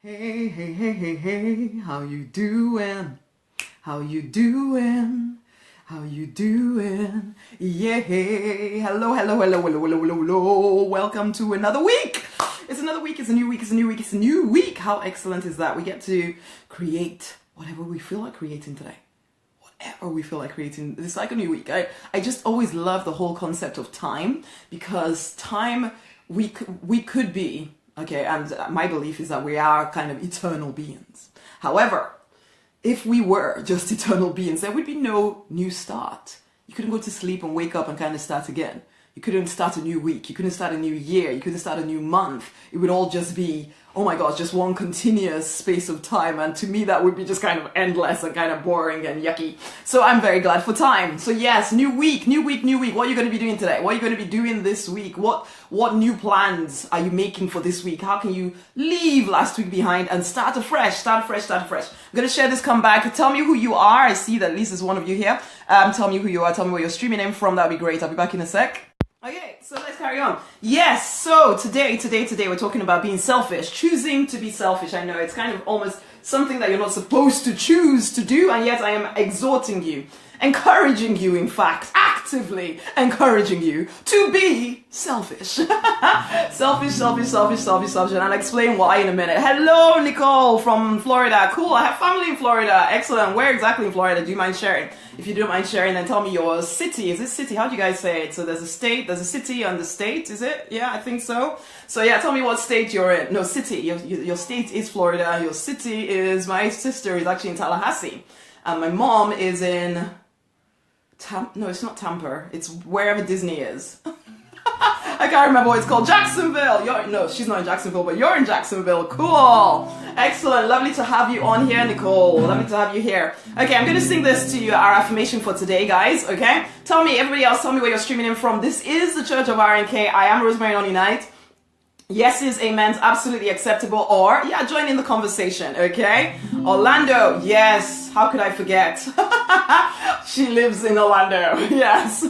Hey, hey, hey, hey, hey, how you doing? How you doing? How you doing? Yeah, hello, hello, hello, hello, hello, hello, hello. Welcome to another week. It's another week, it's a new week, it's a new week, it's a new week. How excellent is that? We get to create whatever we feel like creating today. Whatever we feel like creating. It's like a new week. I just always love the whole concept of time, because time we could be, okay, and my belief is that we are kind of eternal beings. However, if we were just eternal beings, there would be no new start. You couldn't go to sleep and wake up and kind of start again. You couldn't start a new week. You couldn't start a new year. You couldn't start a new month. It would all just be, oh my gosh, just one continuous space of time. And to me, that would be just kind of endless and kind of boring and yucky. So I'm very glad for time. So yes, new week, new week, new week. What are you going to be doing today? What are you going to be doing this week? What new plans are you making for this week? How can you leave last week behind and start afresh, start afresh, start afresh? I'm going to share this, come back. Tell me who you are. I see that at least there's one of you here. Tell me who you are. Tell me where you're streaming in from. That'd be great. I'll be back in a sec. Okay, so let's carry on. Yes, so today we're talking about being selfish, choosing to be selfish. I know it's kind of almost something that you're not supposed to choose to do, and yet I am exhorting you, encouraging you, in fact, actively encouraging you to be selfish. Selfish, and I'll explain why in a minute. Hello, Nicole from Florida. Cool, I have family in Florida. Excellent. Where exactly in Florida? Do you mind sharing? If you don't mind sharing, then tell me your city. Is it city? How do you guys say it? So there's a state, there's a city and the state, is it? Yeah, I think so. So yeah, tell me what state you're in. No, city. Your state is Florida. Your city is, my sister is actually in Tallahassee. And my mom is in, no, it's not Tampa. It's wherever Disney is. I can't remember what it's called. Jacksonville. No, she's not in Jacksonville, but you're in Jacksonville. Cool. Excellent. Lovely to have you on here, Nicole. Lovely to have you here. Okay, I'm going to sing this to you, our affirmation for today, guys. Okay? Tell me, everybody else, tell me where you're streaming in from. This is the Church of RNK. I am Rosemary, Nonny. Yeses, amens, absolutely acceptable. Or, yeah, join in the conversation, okay? Orlando, yes. How could I forget? She lives in Orlando, yes.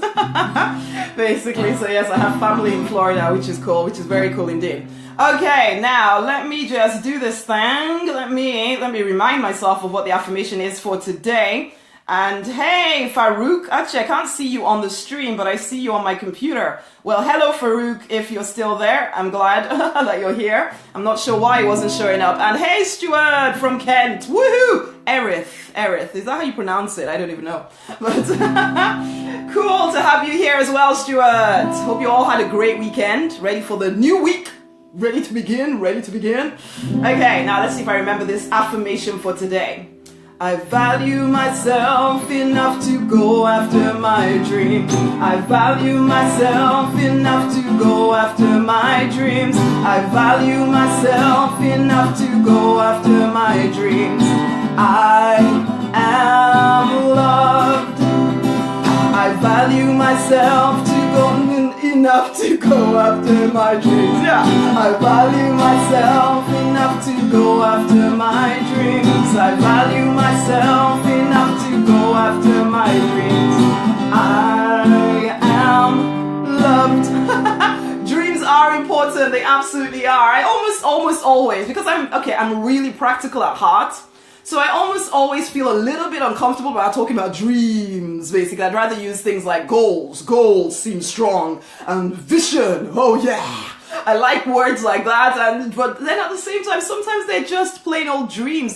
Basically, so yes, I have family in Florida, which is cool, which is very cool indeed. Okay, now let me just do this thing. Let me remind myself of what the affirmation is for today. And hey, Farouk, actually I can't see you on the stream, but I see you on my computer. Well, hello Farouk, if you're still there. I'm glad that you're here. I'm not sure why he wasn't showing up. And hey, Stuart from Kent, woohoo! Erith, is that how you pronounce it? I don't even know. But cool to have you here as well, Stuart. Hope you all had a great weekend. Ready for the new week? Ready to begin? Okay, now let's see if I remember this affirmation for today. I value myself enough to go after my dreams. I value myself enough to go after my dreams. I value myself enough to go after my dreams. I am loved. I value myself enough to go after my dreams. Yeah. I value myself enough to go after my dreams. I value myself enough to go after my dreams. I am loved. Dreams are important. They absolutely are. I almost always, because I'm really practical at heart. So I almost always feel a little bit uncomfortable about talking about dreams, basically. I'd rather use things like goals. Goals seem strong. And vision. Oh yeah. I like words like that. But then at the same time, sometimes they're just plain old dreams.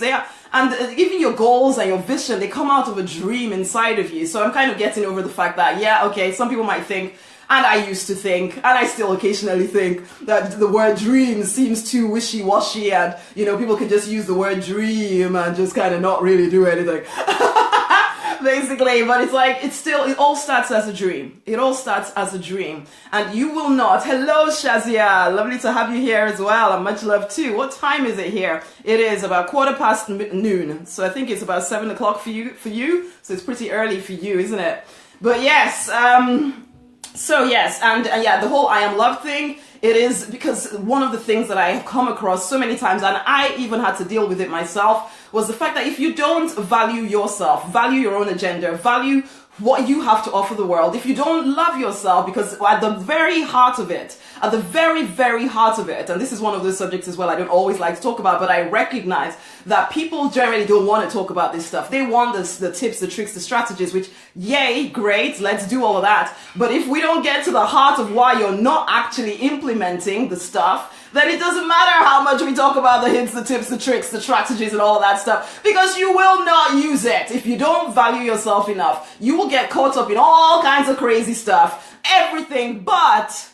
And even your goals and your vision, they come out of a dream inside of you. So I'm kind of getting over the fact that, yeah, okay, some people might think, and I used to think, and I still occasionally think, that the word dream seems too wishy-washy, and, people can just use the word dream and just kind of not really do anything. Basically, but it's like, it all starts as a dream. It all starts as a dream. And you will not. Hello, Shazia. Lovely to have you here as well, and much love too. What time is it here? It is about 1:15 noon. So I think it's about 7 o'clock for you. So it's pretty early for you, isn't it? But yes, so yes, and yeah, the whole I am loved thing, it is because one of the things that I have come across so many times, and I even had to deal with it myself, was the fact that if you don't value yourself, value your own agenda, value what you have to offer the world, if you don't love yourself, because at the very heart of it, at the very, very heart of it, and this is one of those subjects as well I don't always like to talk about, but I recognize that people generally don't want to talk about this stuff. They want the tips, the tricks, the strategies, which, yay, great, let's do all of that. But if we don't get to the heart of why you're not actually implementing the stuff, then it doesn't matter how much we talk about the hints, the tips, the tricks, the strategies, and all of that stuff, because you will not use it. If you don't value yourself enough, you will get caught up in all kinds of crazy stuff, everything but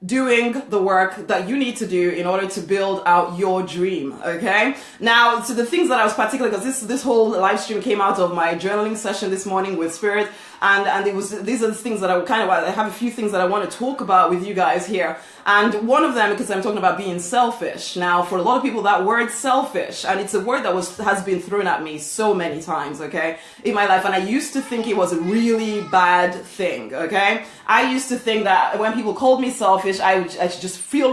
doing the work that you need to do in order to build out your dream. Okay, now, so the things that I was particularly, because this whole live stream came out of my journaling session this morning with Spirit, and these are the things that I have a few things that I want to talk about with you guys here. And one of them, because I'm talking about being selfish. Now, for a lot of people, that word selfish, and it's a word that has been thrown at me so many times, okay, in my life. And I used to think it was a really bad thing, okay? I used to think that when people called me selfish, I used to feel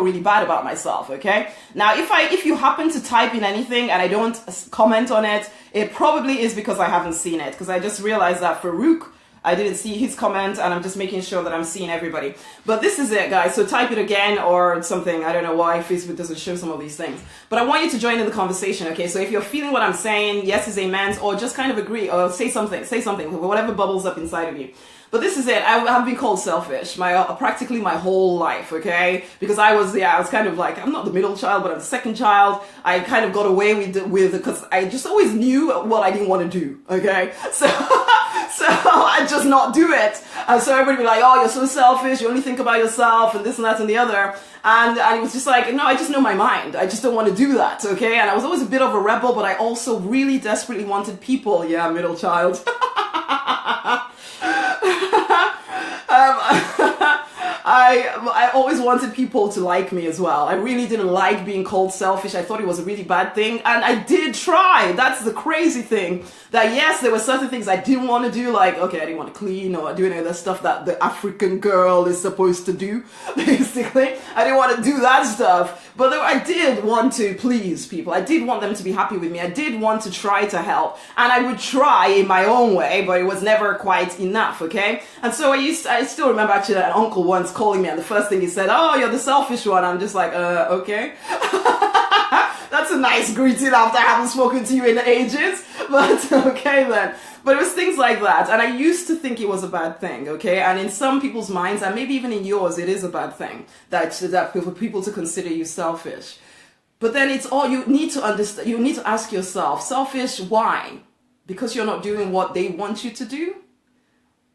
really bad about myself, okay? Now, if you happen to type in anything and I don't comment on it, it probably is because I haven't seen it, because I just realized that Farouk, I didn't see his comment, and I'm just making sure that I'm seeing everybody. But this is it, guys. So type it again or something. I don't know why Facebook doesn't show some of these things. But I want you to join in the conversation, okay? So if you're feeling what I'm saying, yes is amen, or just kind of agree, or say something, whatever bubbles up inside of you. But this is it. I have been called selfish practically my whole life, okay? Because I was kind of like, I'm not the middle child, but I'm the second child. I kind of got away with because I just always knew what I didn't want to do, okay? So I just not do it. And so everybody be like, oh, you're so selfish. You only think about yourself and this and that and the other. And it was just like, no, I just know my mind. I just don't want to do that, okay? And I was always a bit of a rebel, but I also really desperately wanted people. Yeah, middle child. I always wanted people to like me as well. I really didn't like being called selfish. I thought it was a really bad thing. And I did try. That's the crazy thing. That yes, there were certain things I didn't want to do. Like, okay, I didn't want to clean or do any of the stuff that the African girl is supposed to do. Basically, I didn't want to do that stuff. But I did want to please people. I did want them to be happy with me. I did want to try to help. And I would try in my own way, but it was never quite enough, okay? And so I still remember actually an uncle once calling me, and the first thing he said, oh, you're the selfish one. I'm just like, okay. That's a nice greeting after I haven't spoken to you in ages. But okay then. But it was things like that. And I used to think it was a bad thing, okay? And in some people's minds, and maybe even in yours, it is a bad thing that for people to consider you selfish. But then it's all you need to understand. You need to ask yourself, selfish, why? Because you're not doing what they want you to do?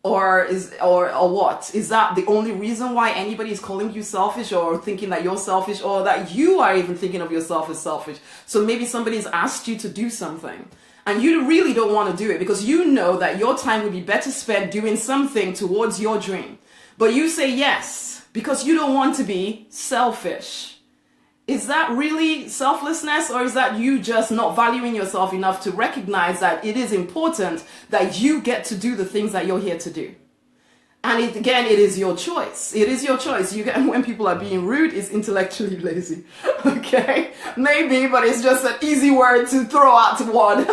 Or what? Is that the only reason why anybody is calling you selfish or thinking that you're selfish or that you are even thinking of yourself as selfish? So maybe somebody's asked you to do something and you really don't want to do it because you know that your time would be better spent doing something towards your dream. But you say yes because you don't want to be selfish. Is that really selflessness, or is that you just not valuing yourself enough to recognize that it is important that you get to do the things that you're here to do? And it is your choice. It is your choice. When people are being rude, it's intellectually lazy. Okay? Maybe, but it's just an easy word to throw out to one. And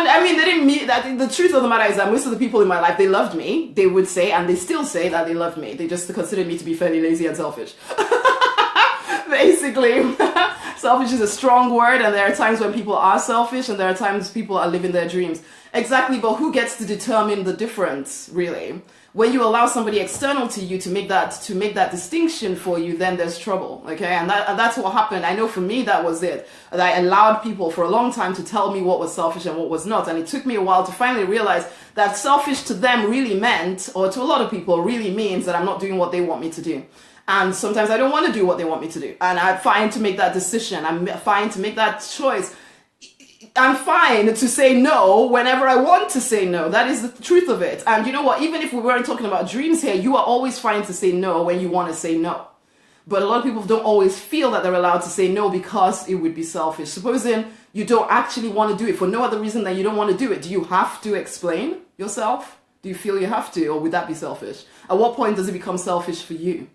I mean, they didn't mean that. The truth of the matter is that most of the people in my life, they loved me. They would say, and they still say that they loved me. They just considered me to be fairly lazy and selfish. Basically, selfish is a strong word, and there are times when people are selfish, and there are times people are living their dreams. Exactly, but who gets to determine the difference, really? When you allow somebody external to you to make that distinction for you, then there's trouble, okay? And that's what happened. I know for me, that was it. That I allowed people for a long time to tell me what was selfish and what was not. And it took me a while to finally realize that selfish to them really meant, or to a lot of people really means, that I'm not doing what they want me to do. And sometimes I don't want to do what they want me to do. And I'm fine to make that decision. I'm fine to make that choice. I'm fine to say no whenever I want to say no. That is the truth of it. And you know what? Even if we weren't talking about dreams here, you are always fine to say no when you want to say no. But a lot of people don't always feel that they're allowed to say no because it would be selfish. Supposing you don't actually want to do it for no other reason than you don't want to do it. Do you have to explain yourself? Do you feel you have to? Or would that be selfish? At what point does it become selfish for you?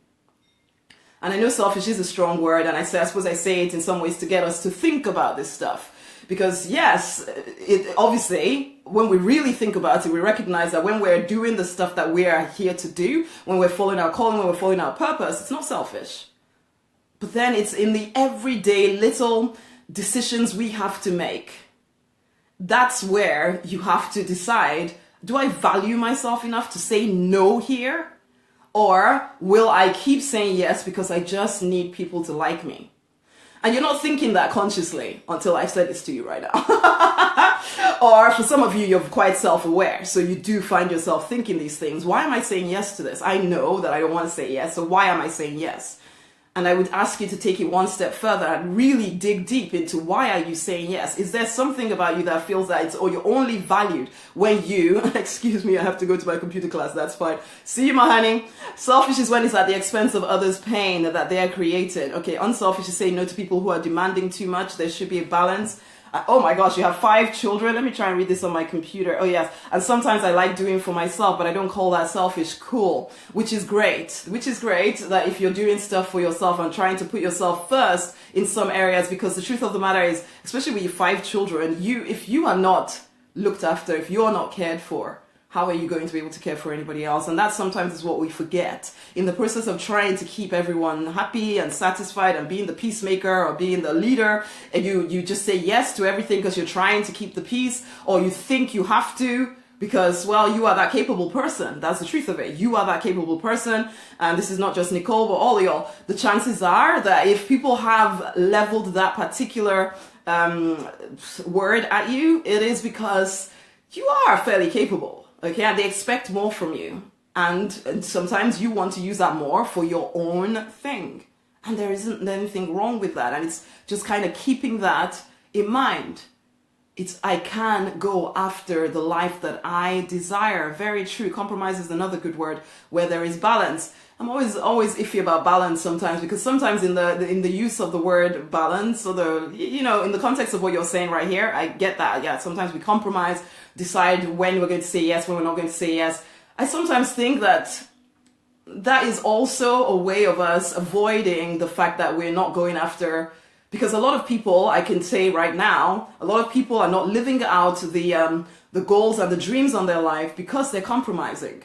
And I know selfish is a strong word, and I suppose I say it in some ways to get us to think about this stuff. Because yes, it obviously, when we really think about it, we recognize that when we're doing the stuff that we are here to do, when we're following our calling, when we're following our purpose, it's not selfish. But then it's in the everyday little decisions we have to make. That's where you have to decide, do I value myself enough to say no here? Or will I keep saying yes because I just need people to like me? And you're not thinking that consciously until I've said this to you right now. Or for some of you, you're quite self-aware. So you do find yourself thinking these things. Why am I saying yes to this? I know that I don't want to say yes. So why am I saying yes? And I would ask you to take it one step further and really dig deep into, why are you saying yes? Is there something about you that feels that it's, or you're only valued when you, excuse me, I have to go to my computer class, that's fine. See you, my honey. Selfish is when it's at the expense of others' pain that they are created. Okay, unselfish is saying no to people who are demanding too much. There should be a balance. Oh my gosh, you have 5 children. Let me try and read this on my computer. Oh yes. And sometimes I like doing for myself, but I don't call that selfish. Cool. Which is great. Which is great that if you're doing stuff for yourself and trying to put yourself first in some areas, because the truth of the matter is, especially with your 5 children, if you are not looked after, if you're not cared for, how are you going to be able to care for anybody else? And that sometimes is what we forget. In the process of trying to keep everyone happy and satisfied and being the peacemaker or being the leader, and you just say yes to everything because you're trying to keep the peace, or you think you have to because, well, you are that capable person. That's the truth of it. You are that capable person. And this is not just Nicole, but all of y'all. The chances are that if people have leveled that particular word at you, it is because you are fairly capable. Okay, and they expect more from you. And sometimes you want to use that more for your own thing. And there isn't anything wrong with that. And it's just kind of keeping that in mind. I can go after the life that I desire. Very true. Compromise is another good word where there is balance. I'm always iffy about balance sometimes, because sometimes in the use of the word balance, or in the context of what you're saying right here, I get that. Yeah, sometimes we compromise, decide when we're going to say yes, when we're not going to say yes. I sometimes think that is also a way of us avoiding the fact that we're not going after, because a lot of people, I can say right now, a lot of people are not living out the goals and the dreams on their life because they're compromising.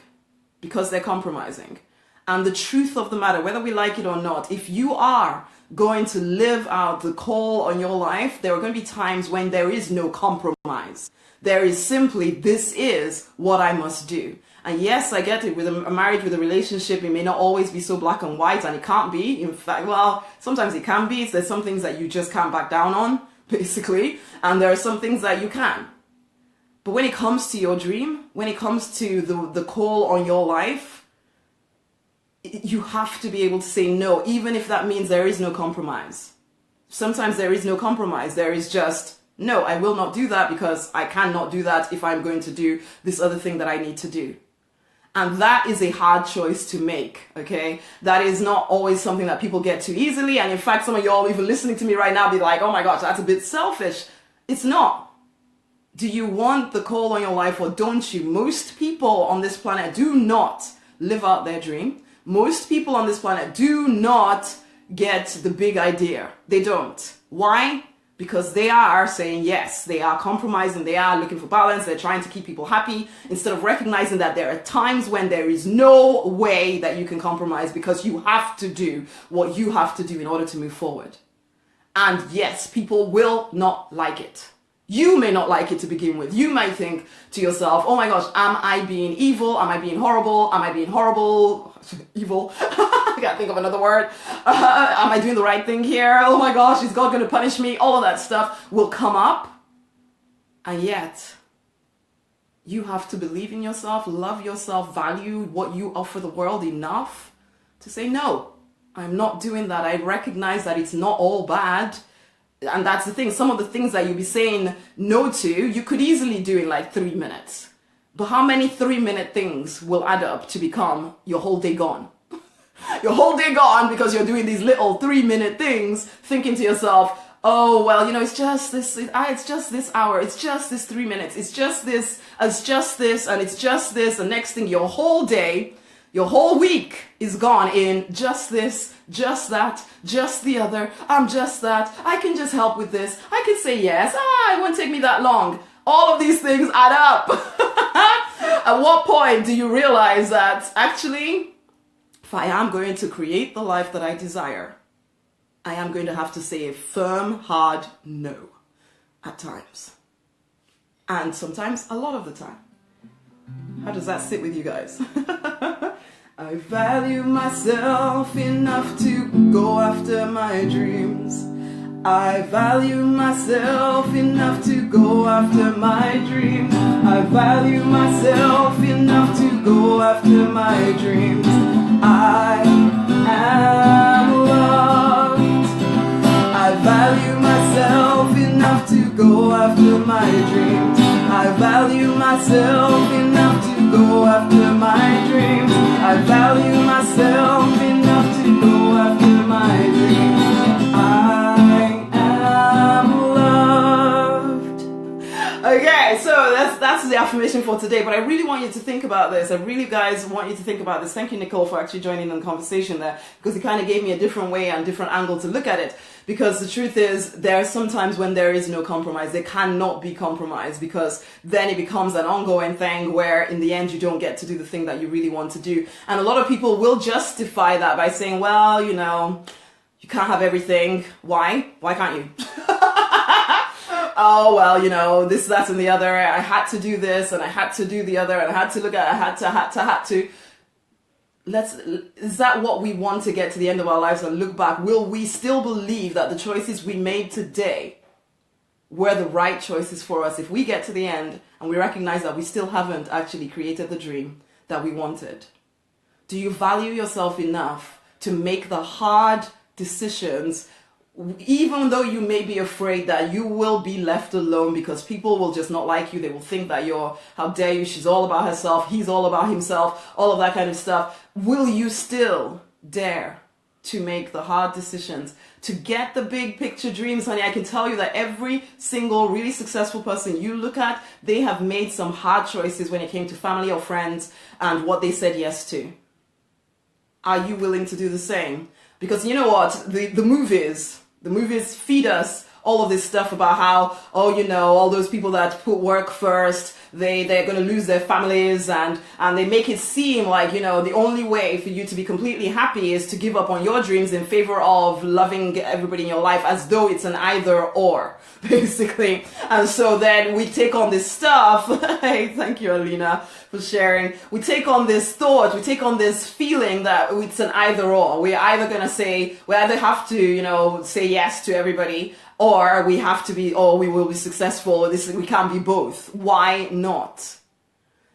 And the truth of the matter, whether we like it or not, if you are going to live out the call on your life, there are going to be times when there is no compromise. There is simply, this is what I must do. And yes, I get it, with a marriage, with a relationship, it may not always be so black and white, and it can't be. In fact, well, sometimes it can be. There's some things that you just can't back down on, basically. And there are some things that you can. But when it comes to your dream, when it comes to the call on your life, you have to be able to say no, even if that means there is no compromise. Sometimes there is no compromise. There is just, no, I will not do that because I cannot do that if I'm going to do this other thing that I need to do. And that is a hard choice to make, okay? That is not always something that people get too easily. And in fact, some of y'all even listening to me right now be like, oh my gosh, that's a bit selfish. It's not. Do you want the call on your life or don't you? Most people on this planet do not live out their dream. Most people on this planet do not get the big idea. They don't. Why? Because they are saying yes. They are compromising. They are looking for balance. They're trying to keep people happy, instead of recognizing that there are times when there is no way that you can compromise, because you have to do what you have to do in order to move forward. And yes, people will not like it. You may not like it to begin with. You might think to yourself, oh my gosh, am I being evil? Am I being horrible? Am I being horrible? Evil. I can't think of another word. Am I doing the right thing here? Oh my gosh, is God going to punish me? All of that stuff will come up. And yet, you have to believe in yourself, love yourself, value what you offer the world enough to say, no, I'm not doing that. I recognize that it's not all bad. And that's the thing. Some of the things that you'll be saying no to, you could easily do in like 3 minutes. But how many 3-minute things will add up to become your whole day gone? Your whole day gone because you're doing these little 3-minute things, thinking to yourself, oh, well, it's just this, it's just this hour, it's just this 3 minutes, it's just this, and it's just this, and next thing, your whole day, Your whole week is gone in just this, just that, just the other. I'm just that. I can just help with this. I can say yes. It won't take me that long. All of these things add up. At what point do you realize that actually, if I am going to create the life that I desire, I am going to have to say a firm, hard no at times. And sometimes a lot of the time. How does that sit with you guys? I value myself enough to go after my dreams. I value myself enough to go after my dreams. I value myself enough to go after my dreams. I am loved. I value myself enough to go after my dreams. I value myself enough to go after my dreams. I value myself enough to go after my dreams. I am loved. Okay, so that's the affirmation for today, but I really want you to think about this. I really, guys, want you to think about this. Thank you, Nicole, for actually joining in the conversation there, because it kind of gave me a different way and different angle to look at it. Because the truth is, there are some times when there is no compromise. There cannot be compromise, because then it becomes an ongoing thing where in the end you don't get to do the thing that you really want to do. And a lot of people will justify that by saying, well, you know, you can't have everything. Why? Why can't you? Oh, well, you know, this, that, and the other. I had to do this, and I had to do the other, and I had to look at, I had to. Is that what we want to get to the end of our lives and look back? Will we still believe that the choices we made today were the right choices for us if we get to the end and we recognize that we still haven't actually created the dream that we wanted? Do you value yourself enough to make the hard decisions, even though you may be afraid that you will be left alone because people will just not like you? They will think that you're, how dare you, she's all about herself, he's all about himself, all of that kind of stuff. Will you still dare to make the hard decisions, to get the big picture dreams? Honey, I can tell you that every single really successful person you look at, they have made some hard choices when it came to family or friends and what they said yes to. Are you willing to do the same? Because you know what, the movies feed us all of this stuff about how, oh, you know, all those people that put work first, they're going to lose their families, and they make it seem like, you know, the only way for you to be completely happy is to give up on your dreams in favor of loving everybody in your life, as though it's an either or, basically. And so then we take on this stuff. Hey, thank you, Alina, for sharing. We take on this thought, we take on this feeling that it's an either or. We're either going to say, we either have to, you know, say yes to everybody, or we have to be, or we will be successful. We can't be both. Why not?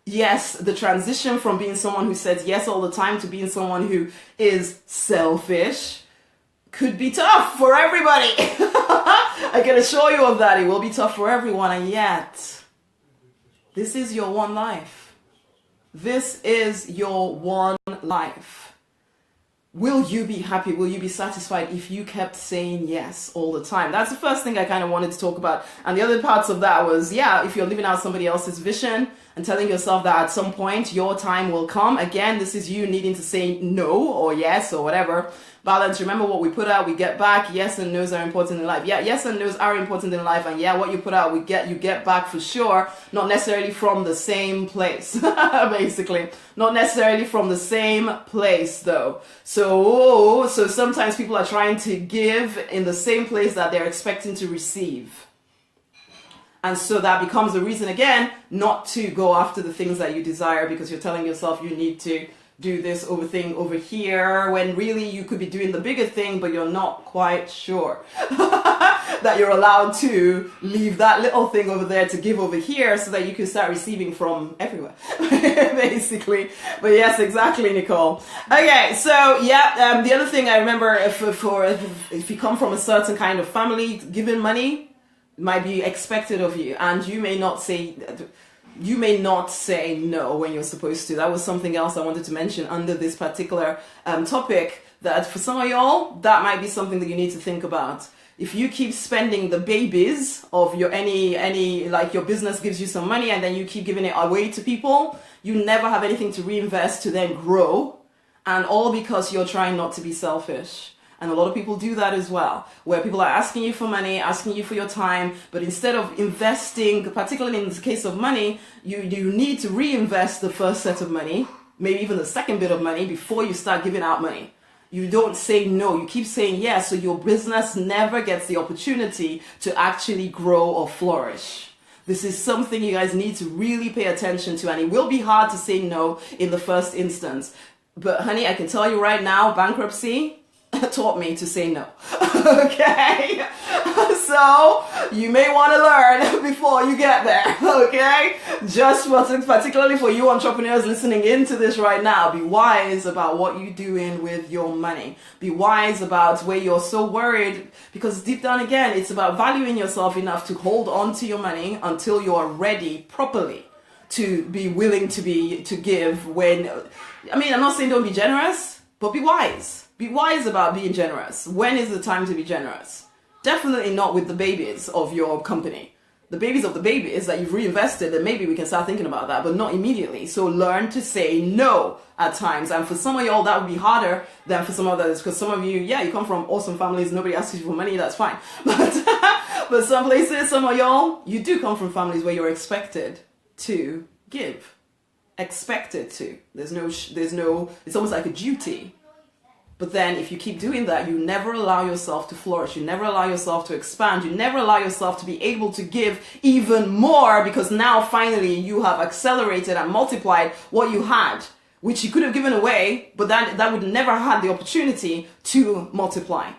Yes, the transition from being someone who says yes all the time to being someone who is selfish could be tough for everybody. I can assure you of that. It will be tough for everyone. And yet, this is your one life. This is your one life. Will you be happy? Will you be satisfied if you kept saying yes all the time? That's the first thing I kind of wanted to talk about. And the other parts of that was, yeah, if you're living out somebody else's vision and telling yourself that at some point your time will come. Again, this is you needing to say no or yes or whatever. Balance. Remember, what we put out, we get back. Yes and no's are important in life. Yeah, yes and no's are important in life. And yeah, what you put out, you get back for sure. Not necessarily from the same place, basically. Not necessarily from the same place, though. So sometimes people are trying to give in the same place that they're expecting to receive. And so that becomes a reason, again, not to go after the things that you desire, because you're telling yourself you need to do this thing over here, when really you could be doing the bigger thing, but you're not quite sure that you're allowed to leave that little thing over there to give over here so that you can start receiving from everywhere, basically. But yes, exactly, Nicole. Okay, so yeah, the other thing I remember, if you come from a certain kind of family, giving money might be expected of you, and you may not say no when you're supposed to. That was something else I wanted to mention under this particular topic, that for some of y'all, that might be something that you need to think about. If you keep spending the babies of your any like your business gives you some money and then you keep giving it away to people, you never have anything to reinvest to then grow, and all because you're trying not to be selfish. And a lot of people do that as well, where people are asking you for money, asking you for your time, but instead of investing, particularly in the case of money, you need to reinvest the first set of money, maybe even the second bit of money before you start giving out money. You don't say no, you keep saying yes, so your business never gets the opportunity to actually grow or flourish. This is something you guys need to really pay attention to, and it will be hard to say no in the first instance. But honey, I can tell you right now, bankruptcy taught me to say no. Okay? So you may want to learn before you get there. Okay? Just particularly for you entrepreneurs listening into this right now, be wise about what you're doing with your money. Be wise about where you're so worried, because deep down again, it's about valuing yourself enough to hold on to your money until you are ready properly to be willing to give when, I mean, I'm not saying don't be generous, but be wise. Be wise about being generous. When is the time to be generous? Definitely not with the babies of your company. The babies of the babies that you've reinvested, and maybe we can start thinking about that, but not immediately. So learn to say no at times. And for some of y'all, that would be harder than for some others, because some of you, yeah, you come from awesome families, nobody asks you for money, that's fine. But some places, some of y'all, you do come from families where you're expected to give. Expected to. There's no, it's almost like a duty. But then if you keep doing that, you never allow yourself to flourish. You never allow yourself to expand. You never allow yourself to be able to give even more, because now finally you have accelerated and multiplied what you had, which you could have given away, but that would never have had the opportunity to multiply.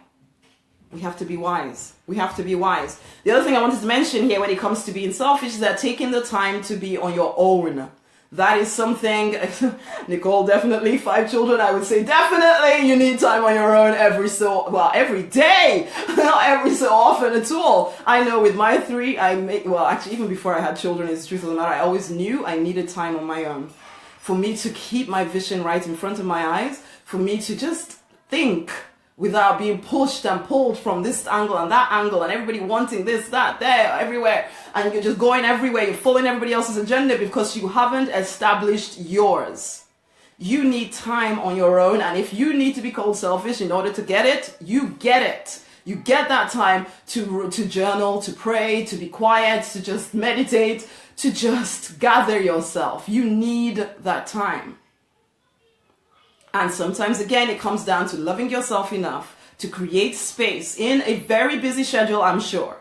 We have to be wise. We have to be wise. The other thing I wanted to mention here when it comes to being selfish is that taking the time to be on your own. That is something, Nicole, definitely 5 children, I would say definitely you need time on your own every day, not every so often at all. I know with my 3, actually even before I had children, it's the truth of the matter, I always knew I needed time on my own. For me to keep my vision right in front of my eyes, for me to just think without being pushed and pulled from this angle and that angle and everybody wanting this, that, there, everywhere. And you're just going everywhere. You're following everybody else's agenda because you haven't established yours. You need time on your own. And if you need to be called selfish in order to get it, you get it. You get that time to journal, to pray, to be quiet, to just meditate, to just gather yourself. You need that time. And sometimes, again, it comes down to loving yourself enough to create space in a very busy schedule, I'm sure.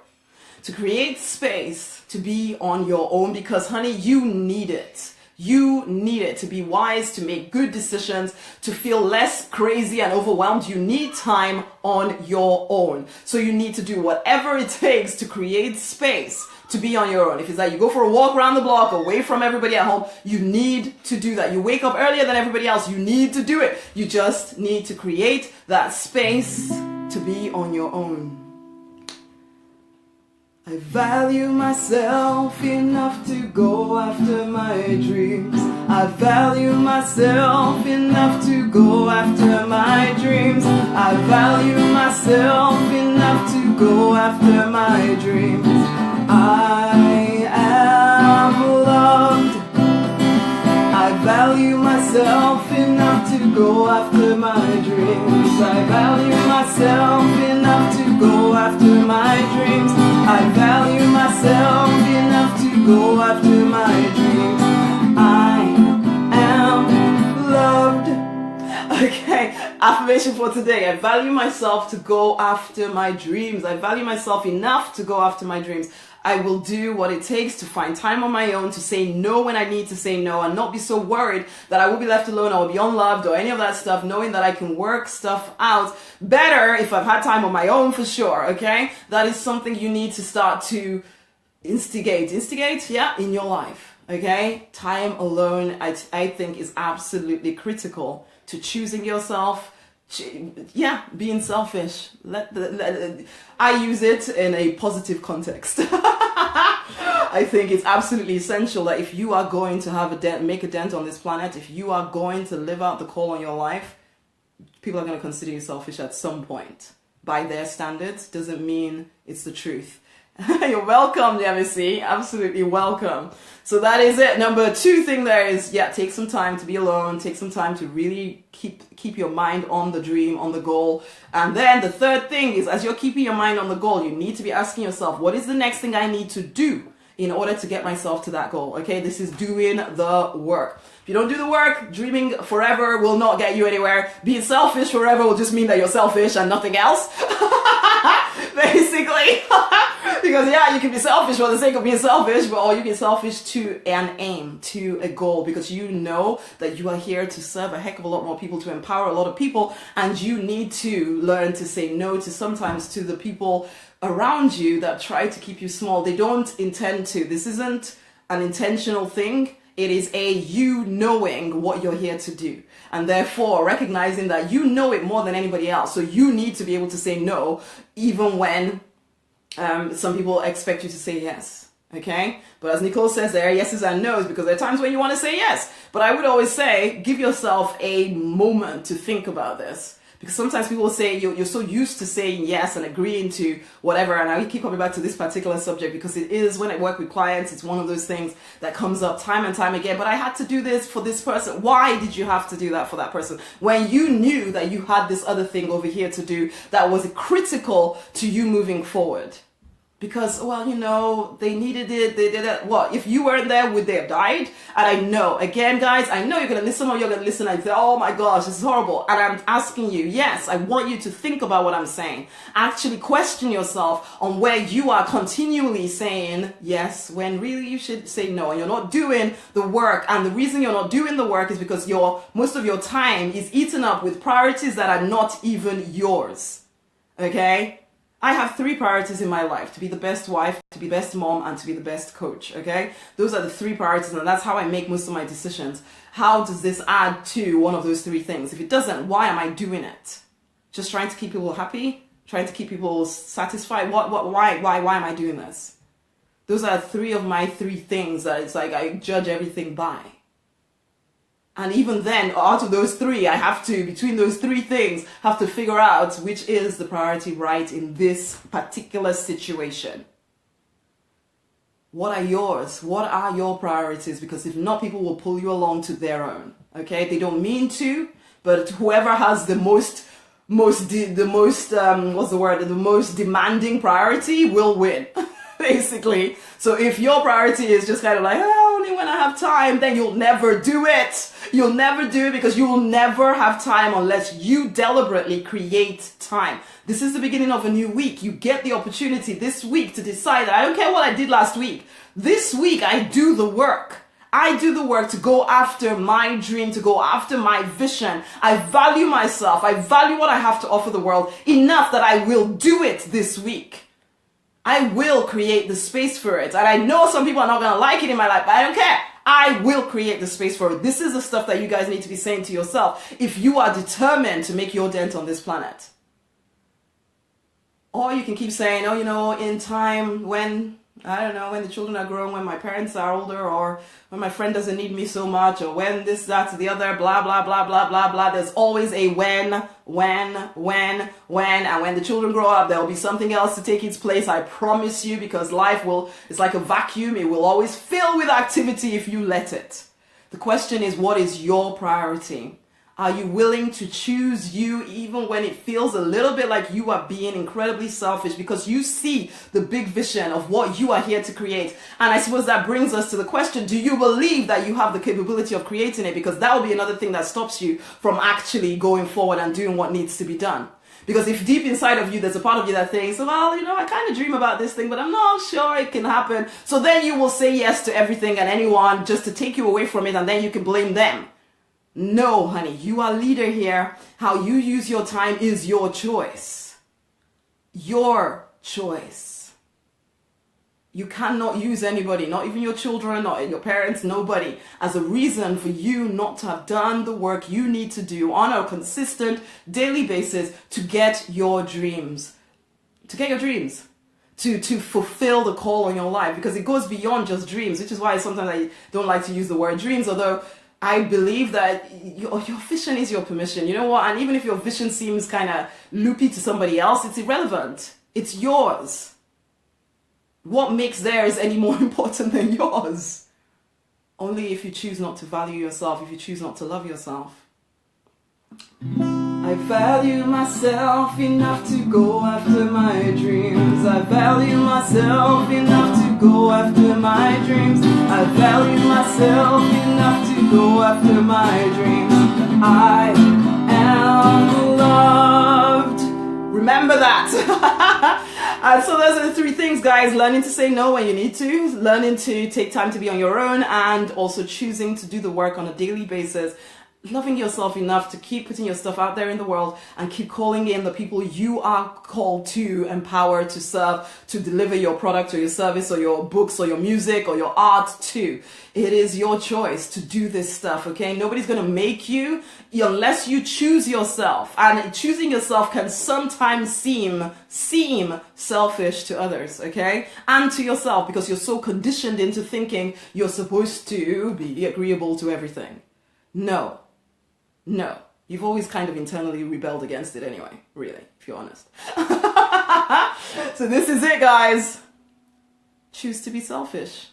To create space to be on your own, because, honey, you need it. You need it to be wise, to make good decisions, to feel less crazy and overwhelmed. You need time on your own. So you need to do whatever it takes to create space to be on your own. If it's like you go for a walk around the block away from everybody at home, you need to do that. You wake up earlier than everybody else, you need to do it. You just need to create that space to be on your own. I value myself enough to go after my dreams. I value myself enough to go after my dreams. I value myself enough to go after my dreams. I am loved. I value myself enough to go after my dreams. I value myself enough to go after my dreams. I value myself enough to go after my dreams. I am loved. Okay, affirmation for today. I value myself to go after my dreams. I value myself enough to go after my dreams. I will do what it takes to find time on my own, to say no when I need to say no, and not be so worried that I will be left alone, I will be unloved, or any of that stuff, knowing that I can work stuff out better if I've had time on my own, for sure, okay? That is something you need to start to instigate, yeah, in your life, okay? Time alone, I think, is absolutely critical to choosing yourself. Yeah, being selfish. I use it in a positive context. I think it's absolutely essential that if you are going to have make a dent on this planet, if you are going to live out the call on your life, people are going to consider you selfish at some point. by their standards doesn't mean it's the truth. You're welcome, Jemisi. Absolutely welcome. So that is it. Number 2 thing there is, take some time to be alone. Take some time to really keep your mind on the dream, on the goal. And then the 3rd thing is, as you're keeping your mind on the goal, you need to be asking yourself, what is the next thing I need to do in order to get myself to that goal? Okay, this is doing the work. If you don't do the work, dreaming forever will not get you anywhere. Being selfish forever will just mean that you're selfish and nothing else. Basically. Because you can be selfish for the sake of being selfish, or you can be selfish to an aim, to a goal, because you know that you are here to serve a heck of a lot more people, to empower a lot of people, and you need to learn to say no to sometimes to the people around you that try to keep you small. They don't intend to. This isn't an intentional thing. It is you knowing what you're here to do, and therefore recognizing that you know it more than anybody else. So you need to be able to say no, even when some people expect you to say yes. Okay? But as Nicole says, there are yeses and nos, because there are times when you want to say yes. But I would always say, give yourself a moment to think about this. Because sometimes people will say you're so used to saying yes and agreeing to whatever, and I keep coming back to this particular subject because it is, when I work with clients, it's one of those things that comes up time and time again. But I had to do this for this person. Why did you have to do that for that person when you knew that you had this other thing over here to do that was critical to you moving forward? Because, they needed it, they did it. What? If you weren't there, would they have died? And I know, again, guys, I know you're going to listen, or you're going to listen and say, oh my gosh, this is horrible. And I'm asking you, yes, I want you to think about what I'm saying. Actually question yourself on where you are continually saying yes, when really you should say no. And you're not doing the work. And the reason you're not doing the work is because most of your time is eaten up with priorities that are not even yours. Okay? I have 3 priorities in my life: to be the best wife, to be the best mom, and to be the best coach. Okay? Those are the 3 priorities, and that's how I make most of my decisions. How does this add to one of those 3 things? If it doesn't, why am I doing it? Just trying to keep people happy? Trying to keep people satisfied? Why am I doing this? Those are 3 of my 3 things that it's like I judge everything by. And even then, out of those 3, I have to, between those 3 things, have to figure out which is the priority right in this particular situation. What are yours? What are your priorities? Because if not, people will pull you along to their own. Okay? They don't mean to, but whoever has the most demanding priority will win. Basically. So if your priority is just kind of like, only when I have time, then you'll never do it. You'll never do it because you will never have time unless you deliberately create time. This is the beginning of a new week. You get the opportunity this week to decide that I don't care what I did last week. This week, I do the work. I do the work to go after my dream, to go after my vision. I value myself. I value what I have to offer the world enough that I will do it this week. I will create the space for it. And I know some people are not going to like it in my life, but I don't care. I will create the space for it. This is the stuff that you guys need to be saying to yourself if you are determined to make your dent on this planet. Or you can keep saying, in time when, when the children are grown, when my parents are older, or when my friend doesn't need me so much, or when this, that, the other, blah, blah, blah, blah, blah, blah. There's always a when, and when the children grow up, there'll be something else to take its place, I promise you, because life it's like a vacuum. It will always fill with activity if you let it. The question is, what is your priority? Are you willing to choose you even when it feels a little bit like you are being incredibly selfish because you see the big vision of what you are here to create? And I suppose that brings us to the question, do you believe that you have the capability of creating it? Because that will be another thing that stops you from actually going forward and doing what needs to be done. Because if deep inside of you, there's a part of you that thinks, I kind of dream about this thing, but I'm not sure it can happen. So then you will say yes to everything and anyone just to take you away from it, and then you can blame them. No, honey, you are leader here. How you use your time is your choice. Your choice. You cannot use anybody, not even your children, not your parents, nobody, as a reason for you not to have done the work you need to do on a consistent daily basis to get your dreams. To fulfill the call on your life, because it goes beyond just dreams, which is why sometimes I don't like to use the word dreams, although I believe that your vision is your permission. You know what? And even if your vision seems kind of loopy to somebody else, it's irrelevant. It's yours. What makes theirs any more important than yours? Only if you choose not to value yourself, if you choose not to love yourself. I value myself enough to go after my dreams. I value myself enough to go after my dreams. I value myself enough to go after my dreams. I am loved. Remember that. And so those are the three things, guys. Learning to say no when you need to, learning to take time to be on your own, and also choosing to do the work on a daily basis. Loving yourself enough to keep putting your stuff out there in the world and keep calling in the people you are called to empower, to serve, to deliver your product or your service or your books or your music or your art to. It is your choice to do this stuff, okay? Nobody's going to make you unless you choose yourself. And choosing yourself can sometimes seem selfish to others, okay? And to yourself, because you're so conditioned into thinking you're supposed to be agreeable to everything. No. You've always kind of internally rebelled against it anyway, really, if you're honest. So this is it, guys. Choose to be selfish.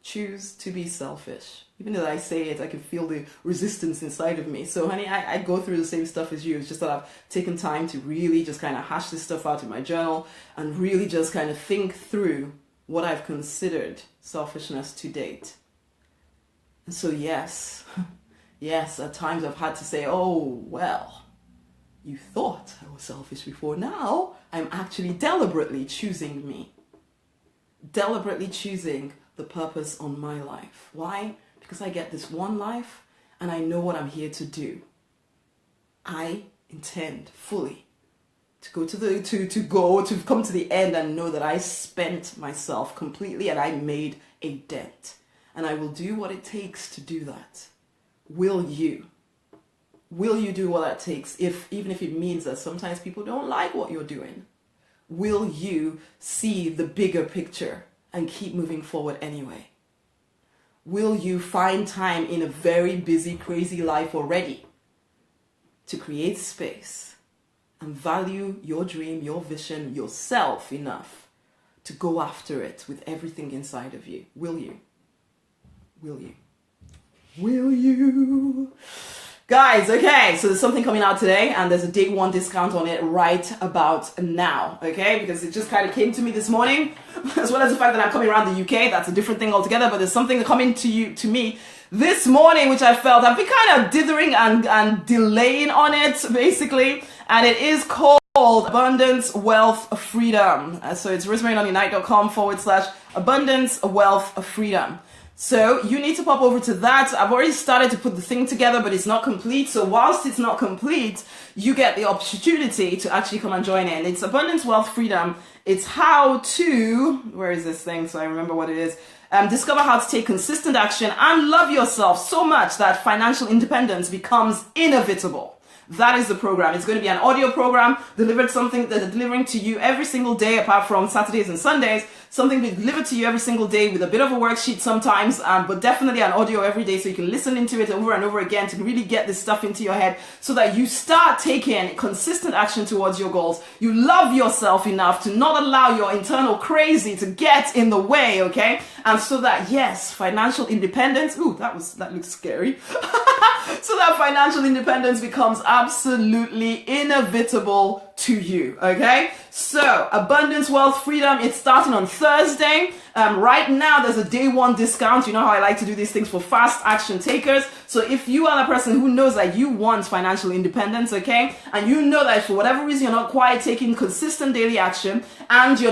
Choose to be selfish. Even though I say it, I can feel the resistance inside of me. So, honey, I go through the same stuff as you. It's just that I've taken time to really just kind of hash this stuff out in my journal and really just kind of think through what I've considered selfishness to date. And so, yes, at times I've had to say, oh, well, you thought I was selfish before. Now I'm actually deliberately choosing me. Deliberately choosing the purpose on my life. Why? Because I get this one life and I know what I'm here to do. I intend fully to come to the end and know that I spent myself completely and I made a dent. And I will do what it takes to do that. Will you? Will you do what that takes, even if it means that sometimes people don't like what you're doing? Will you see the bigger picture and keep moving forward anyway? Will you find time in a very busy, crazy life already to create space and value your dream, your vision, yourself enough to go after it with everything inside of you? Will you? Will you? Will you? Guys, okay, so there's something coming out today and there's a day one discount on it right about now, okay? Because it just kind of came to me this morning, as well as the fact that I'm coming around the UK. That's a different thing altogether, but there's something coming to me this morning, which I felt I've been kind of dithering and delaying on it, basically, and it is called Abundance, Wealth, Freedom. So it's rosemarynonny.com/abundance, wealth, freedom. So you need to pop over to that. I've already started to put the thing together, but it's not complete. So whilst it's not complete, you get the opportunity to actually come and join in. It's Abundance, Wealth, Freedom. It's how to, where is this thing? So I remember what it is. Discover how to take consistent action and love yourself so much that financial independence becomes inevitable. That is the program. It's going to be an audio program, delivering to you every single day, apart from Saturdays and Sundays. Something be delivered to you every single day with a bit of a worksheet sometimes, but definitely an audio every day so you can listen into it over and over again to really get this stuff into your head so that you start taking consistent action towards your goals. You love yourself enough to not allow your internal crazy to get in the way, okay? And so that, yes, financial independence, ooh, that looks scary. So that financial independence becomes absolutely inevitable to you, okay? So, Abundance, Wealth, Freedom, it's starting on Thursday. Right now, there's a day one discount. You know how I like to do these things for fast action takers. So if you are the person who knows that you want financial independence, okay, and you know that for whatever reason you're not quite taking consistent daily action, and you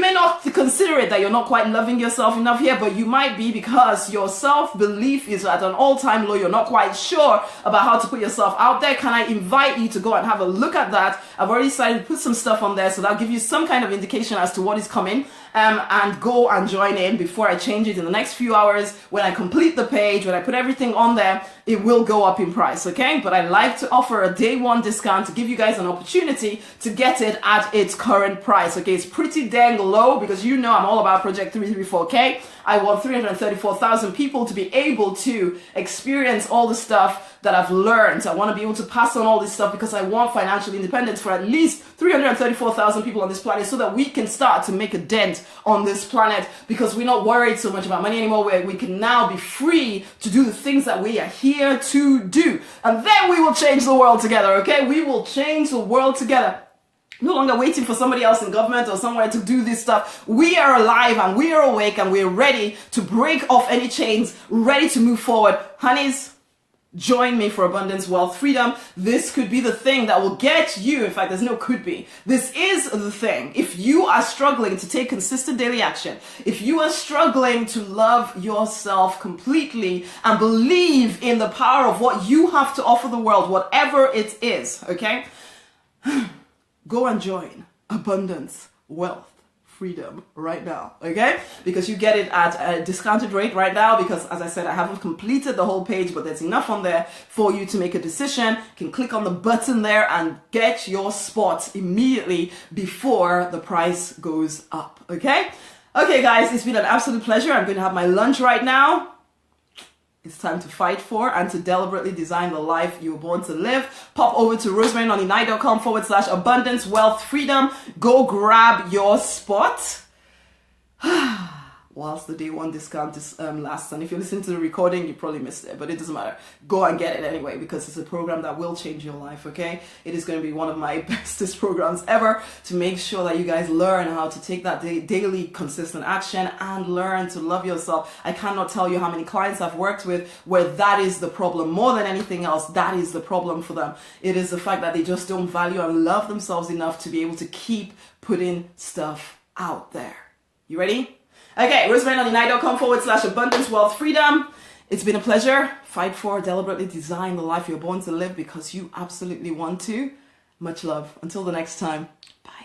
may not consider it that you're not quite loving yourself enough here, but you might be because your self-belief is at an all-time low. You're not quite sure about how to put yourself out there. Can I invite you to go and have a look at that that. I've already decided to put some stuff on there, so that'll give you some kind of indication as to what is coming. And go and join in before I change it in the next few hours. When I complete the page, when I put everything on there, it will go up in price, okay? But I like to offer a day one discount to give you guys an opportunity to get it at its current price, okay? It's pretty dang low because you know I'm all about Project 334K. I want 334,000 people to be able to experience all the stuff that I've learned. I want to be able to pass on all this stuff because I want financial independence for at least 334,000 people on this planet so that we can start to make a dent on this planet because we're not worried so much about money anymore. We can now be free to do the things that we are here to do. And then we will change the world together, okay? We will change the world together. No longer waiting for somebody else in government or somewhere to do this stuff. We are alive and we are awake and we're ready to break off any chains, ready to move forward. Honeys, join me for abundance, wealth, freedom. This could be the thing that will get you. In fact, there's no could be. This is the thing. If you are struggling to take consistent daily action, if you are struggling to love yourself completely and believe in the power of what you have to offer the world, whatever it is, okay? Go and join Abundance, Wealth, Freedom right now, okay? Because you get it at a discounted rate right now because, as I said, I haven't completed the whole page, but there's enough on there for you to make a decision. You can click on the button there and get your spot immediately before the price goes up, okay? Okay, guys, it's been an absolute pleasure. I'm going to have my lunch right now. It's time to fight for and to deliberately design the life you were born to live. Pop over to rosemarynonny.com/abundance, wealth, freedom. Go grab your spot whilst the day one discount lasts. And if you're listening to the recording, you probably missed it, but it doesn't matter. Go and get it anyway because it's a program that will change your life, okay? It is going to be one of my bestest programs ever to make sure that you guys learn how to take that daily consistent action and learn to love yourself. I cannot tell you how many clients I've worked with where that is the problem. More than anything else, that is the problem for them. It is the fact that they just don't value and love themselves enough to be able to keep putting stuff out there. You ready? Okay, rosemarynonny.com/abundance, wealth, freedom. It's been a pleasure. Fight for, deliberately design the life you're born to live because you absolutely want to. Much love. Until the next time. Bye.